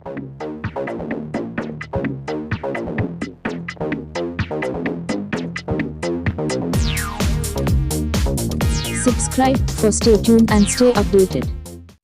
Subscribe for stay tuned and stay updated.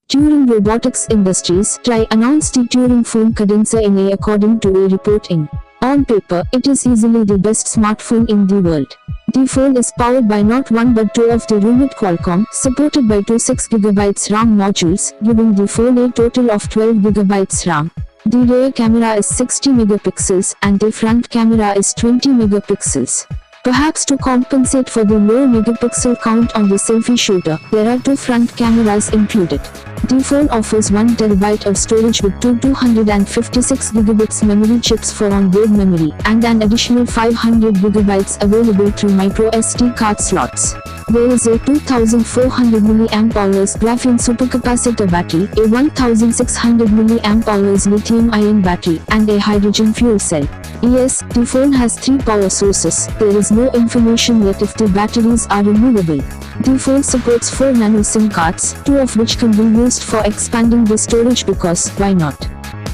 Turing Robotics Industries TRI announced the Turing phone Cadenza NA according to a report in. On paper, it is easily the best smartphone in the world. The phone is powered by not one but two of the rumored Qualcomm, supported by two 6GB RAM modules, giving the phone a total of 12GB RAM. The rear camera is 60 megapixels and the front camera is 20 megapixels. Perhaps to compensate for the low megapixel count on the selfie shooter, there are two front cameras included. The phone offers 1 TB of storage with two 256GB memory chips for onboard memory, and an additional 500GB available through micro SD card slots. There is a 2400 mAh graphene supercapacitor battery, a 1600 mAh lithium-ion battery, and a hydrogen fuel cell. Yes, the phone has 3 power sources. There is no information yet if the batteries are removable. The phone supports 4 nano SIM cards, 2 of which can be used for expanding the storage because, why not?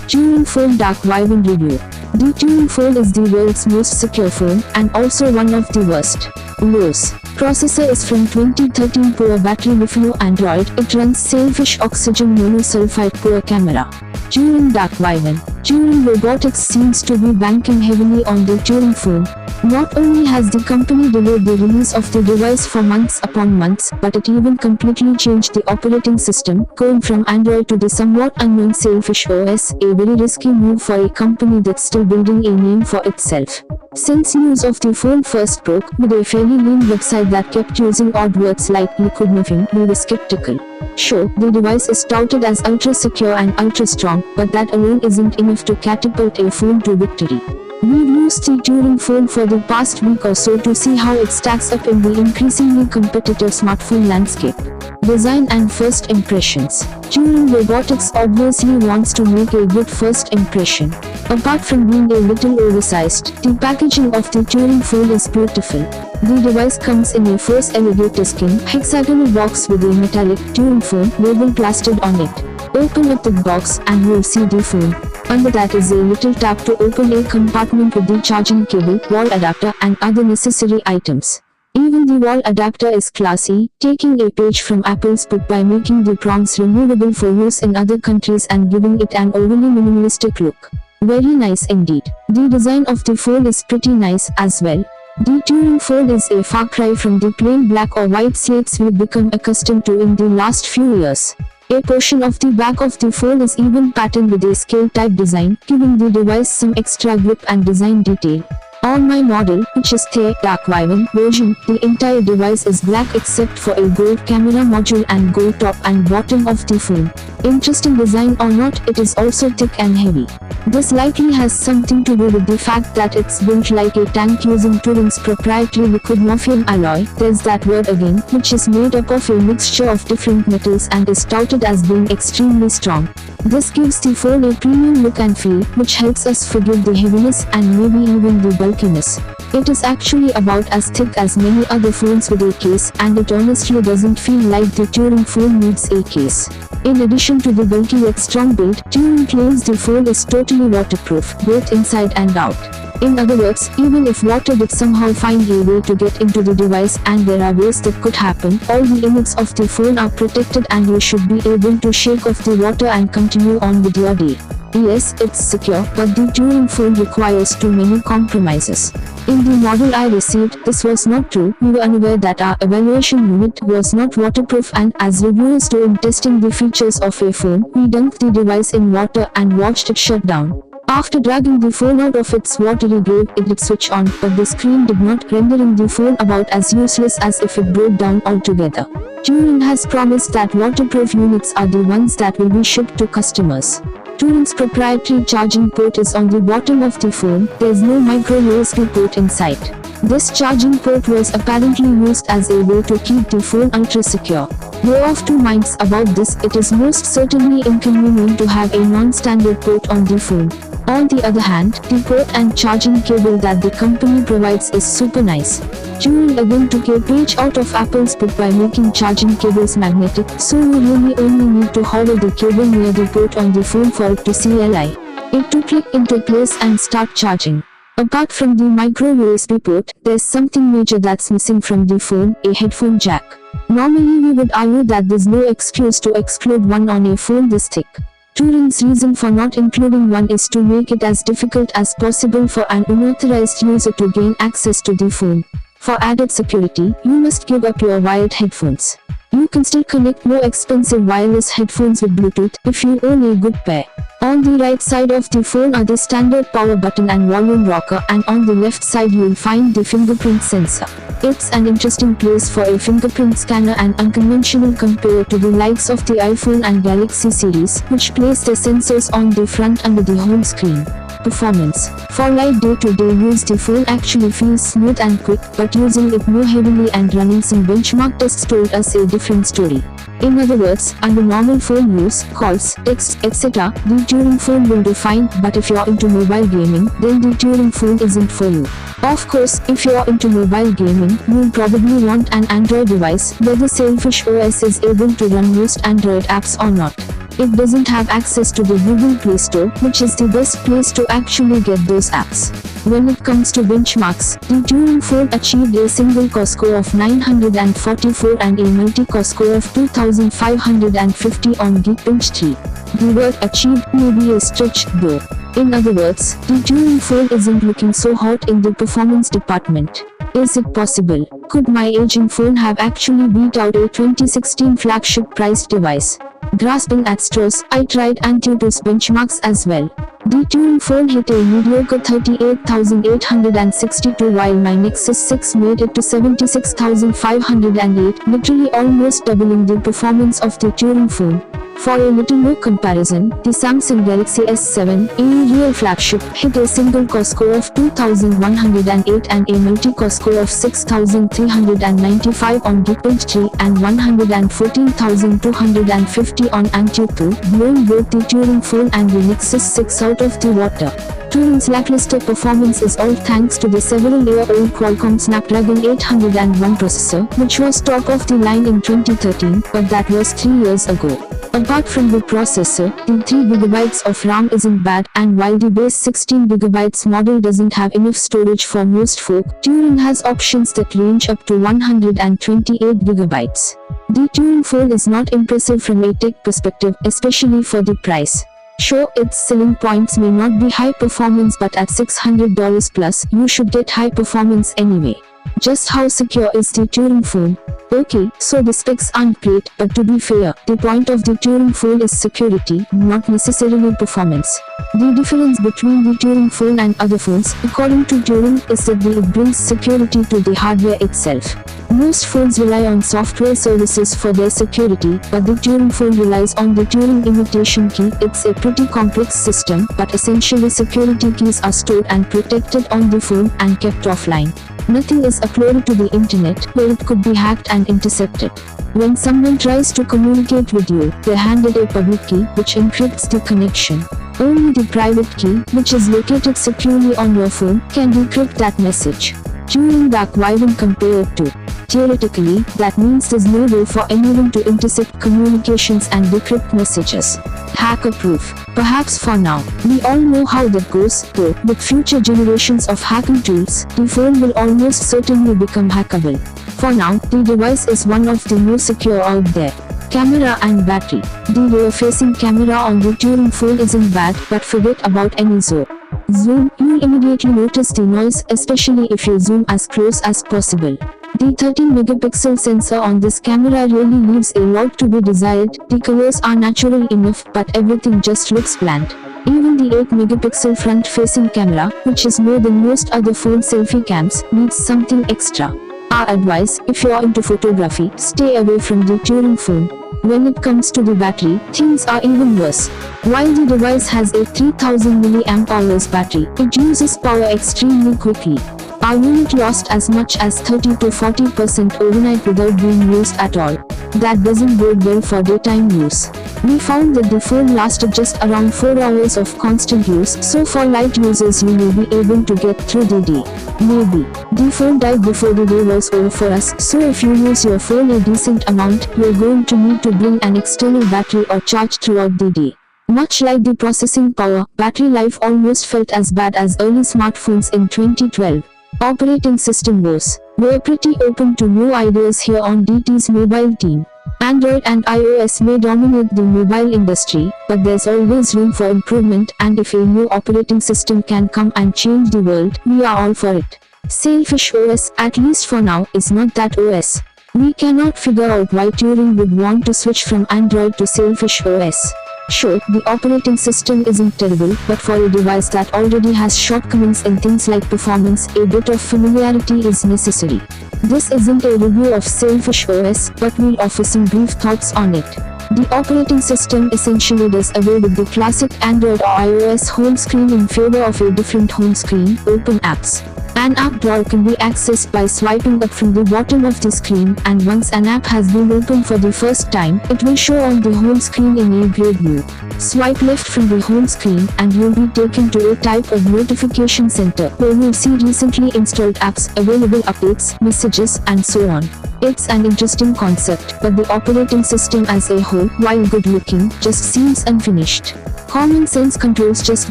Turing Phone Dark Wyvern Review. The Turing phone is the world's most secure phone, and also one of the worst. Lows. Processor is from 2013. Poor battery life. No Android. It runs Sailfish Oxygen Monosulfide. Poor camera. Turing Dark Wyvern. Turing Robotics seems to be banking heavily on the Turing phone. Not only has the company delayed the release of the device for months upon months, but it even completely changed the operating system, going from Android to the somewhat unknown Sailfish OS, a very risky move for a company that's still building a name for itself. Since news of the phone first broke, with a fairly lean website that kept using odd words like liquid nothing, we were skeptical. Sure, the device is touted as ultra-secure and ultra-strong, but that alone isn't enough to catapult a phone to victory. We've used the Turing phone for the past week or so to see how it stacks up in the increasingly competitive smartphone landscape. Design and first impressions. Turing Robotics obviously wants to make a good first impression. Apart from being a little oversized, the packaging of the Turing phone is beautiful. The device comes in a Force Alligator skin, hexagonal box with a metallic Turing phone label plastered on it. Open up the box and you'll see the phone. Under that is a little tab to open a compartment with the charging cable, wall adapter, and other necessary items. Even the wall adapter is classy, taking a page from Apple's book by making the prongs removable for use in other countries and giving it an overly minimalistic look. Very nice indeed. The design of the phone is pretty nice as well. The Turing phone is a far cry from the plain black or white slates we've become accustomed to in the last few years. A portion of the back of the phone is even patterned with a scale-type design, giving the device some extra grip and design detail. On my model, which is the Dark Wyvern version, the entire device is black except for a gold camera module and gold top and bottom of the phone. Interesting design or not, it is also thick and heavy. This likely has something to do with the fact that it's built like a tank using Turing's proprietary liquid morphium alloy, there's that word again, which is made up of a mixture of different metals and is touted as being extremely strong. This gives the phone a premium look and feel, which helps us forgive the heaviness and maybe even the bulkiness. It is actually about as thick as many other phones with a case, and it honestly doesn't feel like the Turing phone needs a case. In addition to the bulky yet strong build, Turing claims the phone is totally waterproof, both inside and out. In other words, even if water did somehow find a way to get into the device, and there are ways that could happen, all the inputs of the phone are protected and you should be able to shake off the water and continue on with your day. Yes, it's secure, but the Turing phone requires too many compromises. In the model I received, this was not true. We were unaware that our evaluation unit was not waterproof, and as reviewers do in testing the features of a phone, we dunked the device in water and watched it shut down. After dragging the phone out of its watery grave, it did switch on, but the screen did not, rendering the phone about as useless as if it broke down altogether. Turing has promised that waterproof units are the ones that will be shipped to customers. Turing's proprietary charging port is on the bottom of the phone. There's no micro USB port inside. This charging port was apparently used as a way to keep the phone ultra secure. We're of two minds about this. It is most certainly inconvenient to have a non-standard port on the phone. On the other hand, the port and charging cable that the company provides is super nice. Turing again took a page out of Apple's book by making charging cables magnetic, so you really only need to hollow the cable near the port on the phone for it to CLI. It to click into place and start charging. Apart from the micro USB port, there's something major that's missing from the phone, a headphone jack. Normally we would argue that there's no excuse to exclude one on a phone this thick. Turing's reason for not including one is to make it as difficult as possible for an unauthorized user to gain access to the phone. For added security, you must give up your wired headphones. You can still connect more expensive wireless headphones with Bluetooth if you own a good pair. On the right side of the phone are the standard power button and volume rocker, and on the left side you'll find the fingerprint sensor. It's an interesting place for a fingerprint scanner and unconventional compared to the likes of the iPhone and Galaxy series, which place their sensors on the front under the home screen. Performance. For light day-to-day use, the phone actually feels smooth and quick, but using it more heavily and running some benchmark tests told us a different story. In other words, under normal phone use, calls, texts, etc., the Turing phone will do fine, but if you're into mobile gaming, then the Turing phone isn't for you. Of course, if you're into mobile gaming, you'll probably want an Android device, whether Sailfish OS is able to run most Android apps or not. It doesn't have access to the Google Play Store, which is the best place to actually get those apps. When it comes to benchmarks, the Turing phone achieved a single core score of 944 and a multi-core score of 2550 on Geekbench 3. The word achieved may be a stretch, though. In other words, the Turing phone isn't looking so hot in the performance department. Is it possible? Could my aging phone have actually beat out a 2016 flagship priced device? Grasping at straws, I tried Antutu's benchmarks as well. The Turing phone hit a mediocre 38,862 while my Nexus 6 made it to 76,508, literally almost doubling the performance of the Turing phone. For a little more comparison, the Samsung Galaxy S7, a real flagship, hit a single core score of 2,108 and a multi-core score of 6,395 on Geekbench 3 and 114,250 on Antutu, blowing both the Turing phone and the Nexus 6 out of the water. Turing's lackluster performance is all thanks to the several-year-old Qualcomm Snapdragon 801 processor, which was top of the line in 2013, but that was 3 years ago. Apart from the processor, the 3GB of RAM isn't bad, and while the base 16GB model doesn't have enough storage for most folk, Turing has options that range up to 128GB. The Turing phone is not impressive from a tech perspective, especially for the price. Sure, its selling points may not be high performance, but at $600 plus, you should get high performance anyway. Just how secure is the Turing phone? Okay, so the specs aren't great, but to be fair, the point of the Turing phone is security, not necessarily performance. The difference between the Turing phone and other phones, according to Turing, is that it brings security to the hardware itself. Most phones rely on software services for their security, but the Turing phone relies on the Turing imitation key. It's a pretty complex system, but essentially security keys are stored and protected on the phone and kept offline. Nothing is uploaded to the internet, where it could be hacked and intercepted. When someone tries to communicate with you, they're handed a public key, which encrypts the connection. Only the private key, which is located securely on your phone, can decrypt that message. Turing dark wiring compared to. Theoretically, that means there's no way for anyone to intercept communications and decrypt messages. Hacker-proof. Perhaps for now. We all know how that goes, though. With future generations of hacking tools, the phone will almost certainly become hackable. For now, the device is one of the most secure out there. Camera and battery. The rear-facing camera on the Turing phone isn't bad, but forget about any zoom. You'll immediately notice the noise, especially if you zoom as close as possible. The 13-megapixel sensor on this camera really leaves a lot to be desired. The colors are natural enough, but everything just looks bland. Even the 8-megapixel front-facing camera, which is more than most other phone selfie cams, needs something extra. Our advice, if you're into photography, stay away from the Turing phone. When it comes to the battery, things are even worse. While the device has a 3000 mAh battery, it uses power extremely quickly. Our unit lost as much as 30 to 40% overnight without being used at all. That doesn't bode well for daytime use. We found that the phone lasted just around 4 hours of constant use, so for light users you may be able to get through the day. Maybe. The phone died before the day was over for us, so if you use your phone a decent amount, you're going to need to bring an external battery or charge throughout the day. Much like the processing power, battery life almost felt as bad as early smartphones in 2012. Operating system woes. We're pretty open to new ideas here on DT's mobile team. Android and iOS may dominate the mobile industry, but there's always room for improvement, and if a new operating system can come and change the world, we are all for it. Sailfish OS, at least for now, is not that OS. We cannot figure out why Turing would want to switch from Android to Sailfish OS. Sure, the operating system isn't terrible, but for a device that already has shortcomings in things like performance, a bit of familiarity is necessary. This isn't a review of Sailfish OS, but we'll offer some brief thoughts on it. The operating system essentially does away with the classic Android or iOS home screen in favor of a different home screen, Open Apps. An app drawer can be accessed by swiping up from the bottom of the screen, and once an app has been opened for the first time, it will show on the home screen in a grid view. Swipe left from the home screen and you'll be taken to a type of notification center where you'll see recently installed apps, available updates, messages, and so on. It's an interesting concept, but the operating system as a whole, while good looking, just seems unfinished. Common sense controls just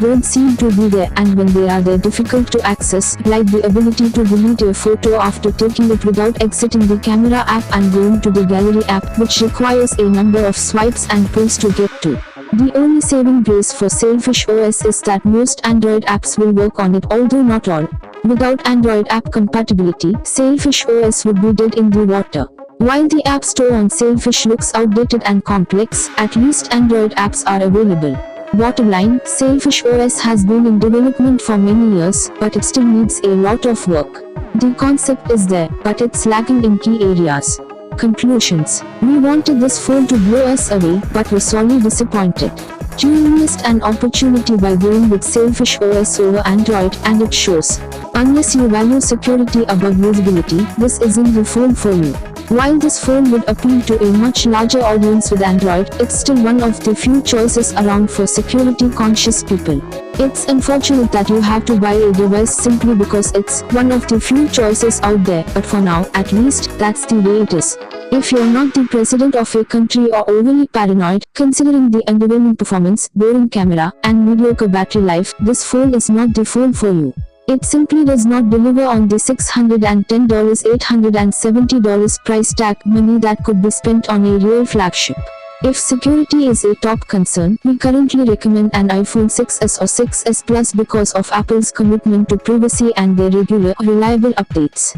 don't seem to be there, and when they are they're difficult to access, like the ability to delete a photo after taking it without exiting the camera app and going to the gallery app, which requires a number of swipes and pulls to get to. The only saving grace for Sailfish OS is that most Android apps will work on it, although not all. Without Android app compatibility, Sailfish OS would be dead in the water. While the App Store on Sailfish looks outdated and complex, at least Android apps are available. Bottom line, Sailfish OS has been in development for many years, but it still needs a lot of work. The concept is there, but it's lacking in key areas. Conclusions. We wanted this phone to blow us away, but were sorely disappointed. Turing missed an opportunity by going with Sailfish OS over Android, and it shows. Unless you value security above usability, this isn't the phone for you. While this phone would appeal to a much larger audience with Android, it's still one of the few choices around for security-conscious people. It's unfortunate that you have to buy a device simply because it's one of the few choices out there, but for now, at least, that's the way it is. If you're not the president of a country or overly paranoid, considering the underwhelming performance, boring camera, and mediocre battery life, this phone is not the phone for you. It simply does not deliver on the $610, $870 price tag, money that could be spent on a real flagship. If security is a top concern, we currently recommend an iPhone 6s or 6s Plus because of Apple's commitment to privacy and their regular, reliable updates.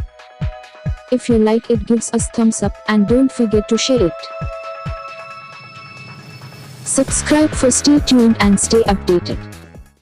If you like it, gives us thumbs up, and don't forget to share it. Subscribe for stay tuned and stay updated.